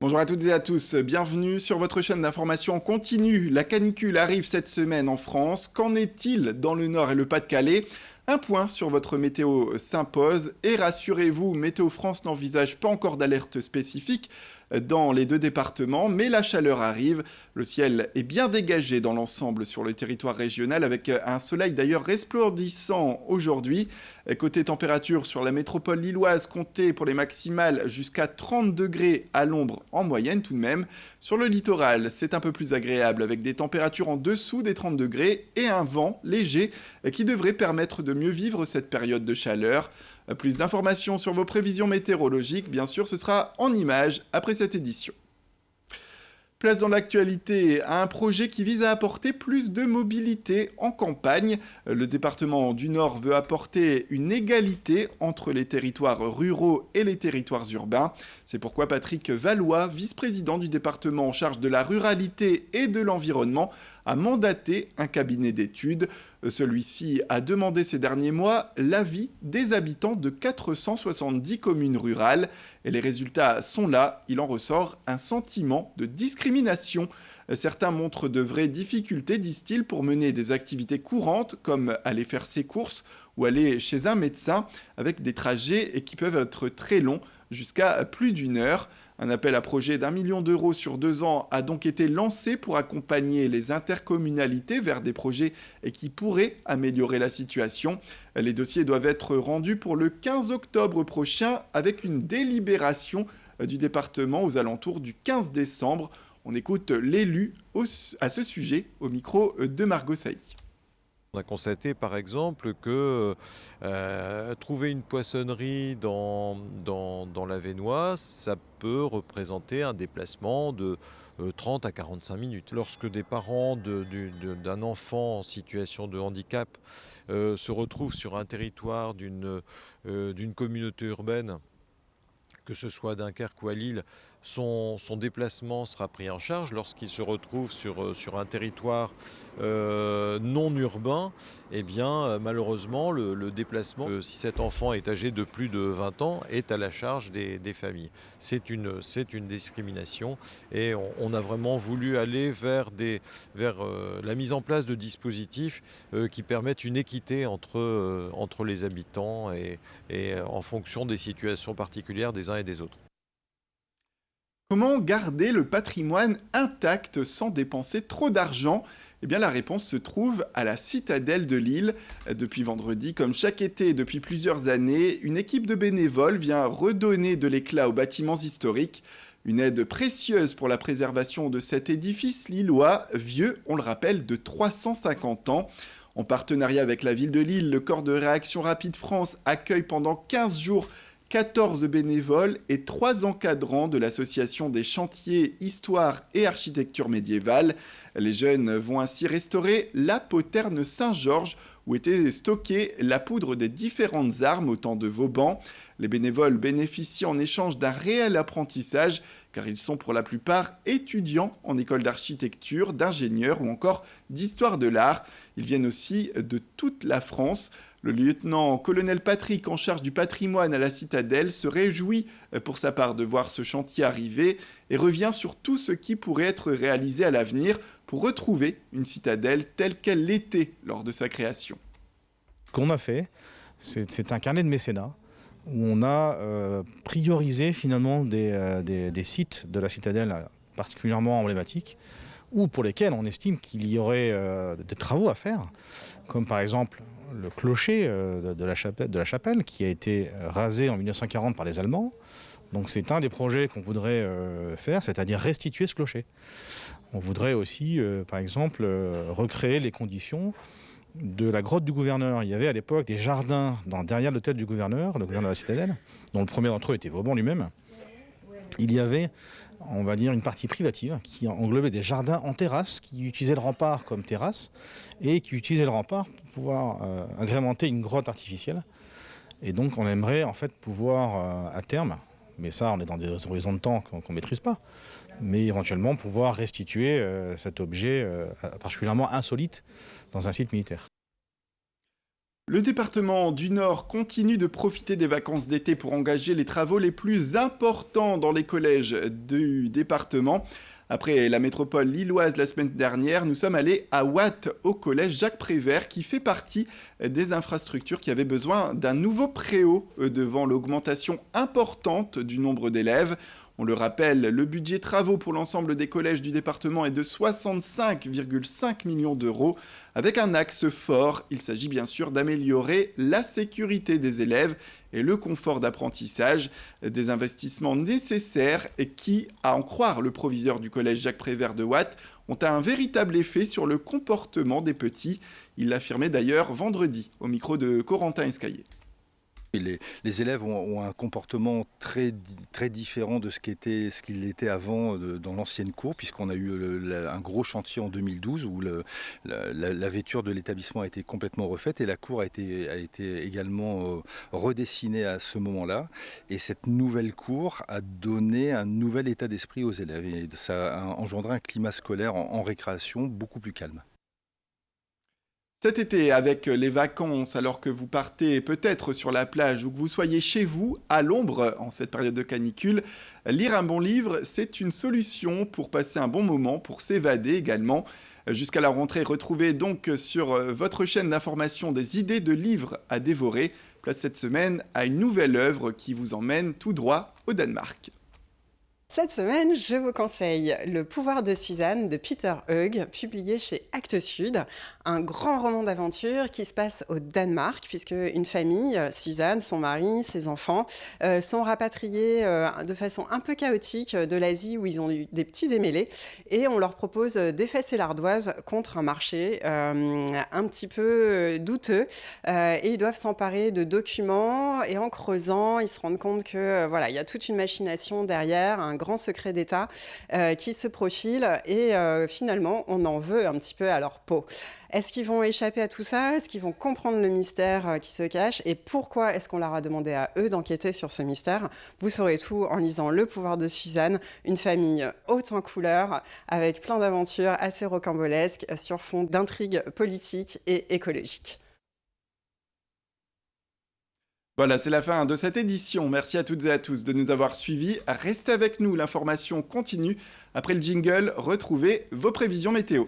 Bonjour à toutes et à tous, bienvenue sur votre chaîne d'information en continu. La canicule arrive cette semaine en France. Qu'en est-il dans le Nord et le Pas-de-Calais? Un point sur votre météo s'impose et rassurez-vous, Météo France n'envisage pas encore d'alerte spécifique dans les deux départements, mais la chaleur arrive. Le ciel est bien dégagé dans l'ensemble sur le territoire régional avec un soleil d'ailleurs resplendissant aujourd'hui. Côté température sur la métropole lilloise, comptez pour les maximales jusqu'à 30 degrés à l'ombre en moyenne tout de même. Sur le littoral, c'est un peu plus agréable avec des températures en dessous des 30 degrés et un vent léger qui devrait permettre de mieux vivre cette période de chaleur. Plus d'informations sur vos prévisions météorologiques, bien sûr, ce sera en images après cette édition. Place dans l'actualité à un projet qui vise à apporter plus de mobilité en campagne. Le département du Nord veut apporter une égalité entre les territoires ruraux et les territoires urbains. C'est pourquoi Patrick Valois, vice-président du département en charge de la ruralité et de l'environnement, a mandaté un cabinet d'études. Celui-ci a demandé ces derniers mois l'avis des habitants de 470 communes rurales. Et les résultats sont là, il en ressort un sentiment de discrimination. Certains montrent de vraies difficultés, disent-ils, pour mener des activités courantes comme aller faire ses courses ou aller chez un médecin avec des trajets qui peuvent être très longs, jusqu'à plus d'une heure. Un appel à projet d'1 million d'euros sur 2 ans a donc été lancé pour accompagner les intercommunalités vers des projets qui pourraient améliorer la situation. Les dossiers doivent être rendus pour le 15 octobre prochain avec une délibération du département aux alentours du 15 décembre. On écoute l'élu à ce sujet au micro de Margot Sailly. On a constaté par exemple que trouver une poissonnerie dans la Vénoise, ça peut représenter un déplacement de 30 à 45 minutes. Lorsque des parents d'un enfant en situation de handicap se retrouvent sur un territoire d'une communauté urbaine, que ce soit à Dunkerque ou à Lille, son déplacement sera pris en charge. Lorsqu'il se retrouve sur un territoire non urbain, eh bien, malheureusement, le déplacement, si cet enfant est âgé de plus de 20 ans, est à la charge des familles. C'est une discrimination et on a vraiment voulu aller vers la mise en place de dispositifs qui permettent une équité entre les habitants et en fonction des situations particulières des uns et des autres. Comment garder le patrimoine intact sans dépenser trop d'argent? Eh bien, la réponse se trouve à la citadelle de Lille. Depuis vendredi, comme chaque été depuis plusieurs années, une équipe de bénévoles vient redonner de l'éclat aux bâtiments historiques. Une aide précieuse pour la préservation de cet édifice lillois, vieux, on le rappelle, de 350 ans. En partenariat avec la ville de Lille, le corps de réaction rapide France accueille pendant 15 jours 14 bénévoles et 3 encadrants de l'association des chantiers Histoire et Architecture médiévale. Les jeunes vont ainsi restaurer la poterne Saint-Georges où était stockée la poudre des différentes armes au temps de Vauban. Les bénévoles bénéficient en échange d'un réel apprentissage car ils sont pour la plupart étudiants en école d'architecture, d'ingénieur ou encore d'histoire de l'art. Ils viennent aussi de toute la France. Le lieutenant-colonel Patrick, en charge du patrimoine à la citadelle, se réjouit pour sa part de voir ce chantier arriver et revient sur tout ce qui pourrait être réalisé à l'avenir pour retrouver une citadelle telle qu'elle l'était lors de sa création. Ce qu'on a fait, c'est un carnet de mécénat où on a priorisé finalement des sites de la citadelle particulièrement emblématiques ou pour lesquels on estime qu'il y aurait des travaux à faire, comme par exemple le clocher de la chapelle qui a été rasé en 1940 par les Allemands. Donc c'est un des projets qu'on voudrait faire, c'est-à-dire restituer ce clocher. On voudrait aussi, par exemple, recréer les conditions de la grotte du gouverneur. Il y avait à l'époque des jardins derrière l'hôtel du gouverneur, le gouverneur de la citadelle, dont le premier d'entre eux était Vauban lui-même. Il y avait, on va dire, une partie privative qui englobait des jardins en terrasse, qui utilisaient le rempart comme terrasse et qui utilisaient le rempart pour pouvoir agrémenter une grotte artificielle. Et donc on aimerait en fait pouvoir à terme, mais ça on est dans des horizons de temps qu'on ne maîtrise pas, mais éventuellement pouvoir restituer cet objet particulièrement insolite dans un site militaire. Le département du Nord continue de profiter des vacances d'été pour engager les travaux les plus importants dans les collèges du département. Après la métropole lilloise la semaine dernière, nous sommes allés à Watt, au collège Jacques Prévert, qui fait partie des infrastructures qui avaient besoin d'un nouveau préau devant l'augmentation importante du nombre d'élèves. On le rappelle, le budget travaux pour l'ensemble des collèges du département est de 65,5 millions d'euros, avec un axe fort. Il s'agit bien sûr d'améliorer la sécurité des élèves et le confort d'apprentissage, des investissements nécessaires et qui, à en croire le proviseur du collège Jacques Prévert de Watt, ont un véritable effet sur le comportement des petits. Il l'affirmait d'ailleurs vendredi au micro de Corentin Escaillé. Les élèves ont un comportement très différent de ce qu'il était avant dans l'ancienne cour, puisqu'on a eu un gros chantier en 2012 où la vêture de l'établissement a été complètement refaite et la cour a été également redessinée à ce moment-là. Et cette nouvelle cour a donné un nouvel état d'esprit aux élèves et ça a engendré un climat scolaire en récréation beaucoup plus calme. Cet été, avec les vacances, alors que vous partez peut-être sur la plage ou que vous soyez chez vous, à l'ombre, en cette période de canicule, lire un bon livre, c'est une solution pour passer un bon moment, pour s'évader également. Jusqu'à la rentrée, retrouvez donc sur votre chaîne d'information des idées de livres à dévorer. Place cette semaine à une nouvelle œuvre qui vous emmène tout droit au Danemark. Cette semaine, je vous conseille Le pouvoir de Suzanne de Peter Høeg, publié chez Actes Sud, un grand roman d'aventure qui se passe au Danemark, puisque une famille, Suzanne, son mari, ses enfants, sont rapatriés de façon un peu chaotique de l'Asie où ils ont eu des petits démêlés, et on leur propose d'effacer l'ardoise contre un marché un petit peu douteux, et ils doivent s'emparer de documents, et en creusant, ils se rendent compte que voilà, il y a toute une machination derrière, un grand secret d'État qui se profile et finalement on en veut un petit peu à leur peau. Est-ce qu'ils vont échapper à tout ça? Est-ce qu'ils vont comprendre le mystère qui se cache? Et pourquoi est-ce qu'on leur a demandé à eux d'enquêter sur ce mystère? Vous saurez tout en lisant Le pouvoir de Suzanne, une famille haute en couleurs avec plein d'aventures assez rocambolesques sur fond d'intrigues politiques et écologiques. Voilà, c'est la fin de cette édition. Merci à toutes et à tous de nous avoir suivis. Restez avec nous, l'information continue. Après le jingle, retrouvez vos prévisions météo.